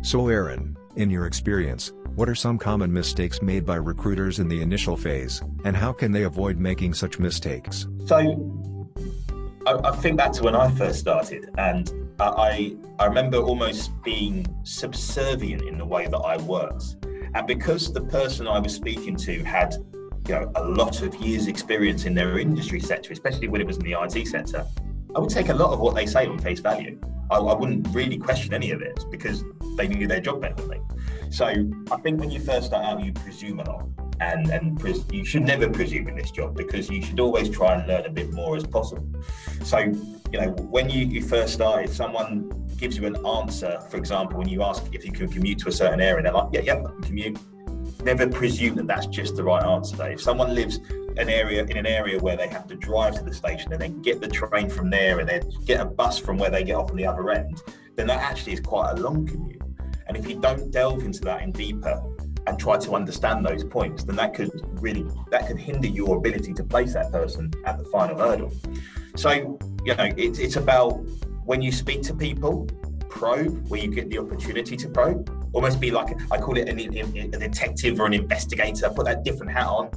So Aaron, in your experience, what are some common mistakes made by recruiters in the initial phase, and how can they avoid making such mistakes? So I think back to when I first started, and I remember almost being subservient in the way that I worked. And because the person I was speaking to had a lot of years experience in their industry sector, especially when it was in the IT sector, I would take a lot of what they say on face value. I wouldn't really question any of it because they knew their job better than me. So I think when you first start out, you presume a lot, and you should never presume in this job because you should always try and learn a bit more as possible. So, when you first start, if someone gives you an answer, for example, when you ask if you can commute to a certain area, they're like, yeah, I can commute. Never presume that that's just the right answer. If someone lives in an area where they have to drive to the station and then get the train from there and then get a bus from where they get off on the other end, then that actually is quite a long commute. And if you don't delve into that in deeper and try to understand those points, then that could hinder your ability to place that person at the final hurdle. So, it's about when you speak to people, probe where you get the opportunity to probe. Almost be like, I call it a detective or an investigator. Put that different hat on,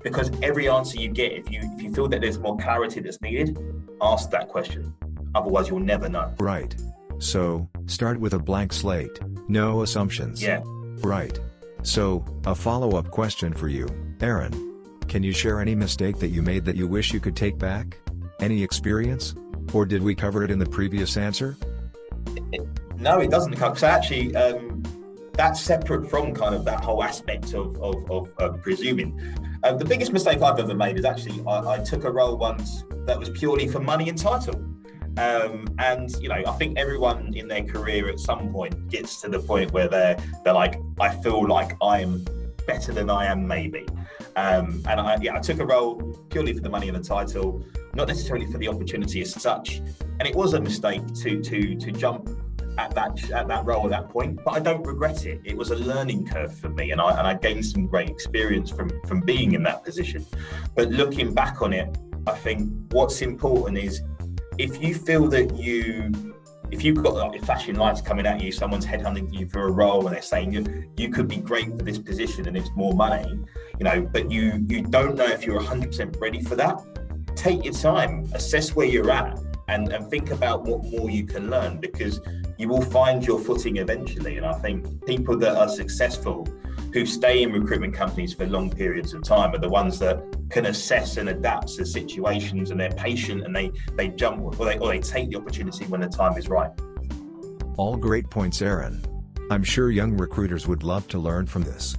because every answer you get, if you feel that there's more clarity that's needed, ask that question. Otherwise, you'll never know. Right. So, start with a blank slate. No assumptions. Yeah. Right. So, a follow-up question for you, Aaron. Can you share any mistake that you made that you wish you could take back? Any experience? Or did we cover it in the previous answer? No, it doesn't. So actually, that's separate from kind of that whole aspect of presuming. The biggest mistake I've ever made is actually I took a role once that was purely for money and title. And I think everyone in their career at some point gets to the point where they're like, I feel like I'm better than I am maybe. And I took a role purely for the money and the title, not necessarily for the opportunity as such. And it was a mistake to jump at that role at that point, but I don't regret it. It was a learning curve for me, and I gained some great experience from being in that position. But looking back on it, I think what's important is if you feel that if you've got like flashing lights coming at you, someone's headhunting you for a role and they're saying you could be great for this position and it's more money, but you don't know if you're 100% ready for that, take your time, assess where you're at, and think about what more you can learn, because you will find your footing eventually. And I think people that are successful, who stay in recruitment companies for long periods of time, are the ones that can assess and adapt to situations, and they're patient, and they jump or they take the opportunity when the time is right. All great points, Aaron. I'm sure young recruiters would love to learn from this.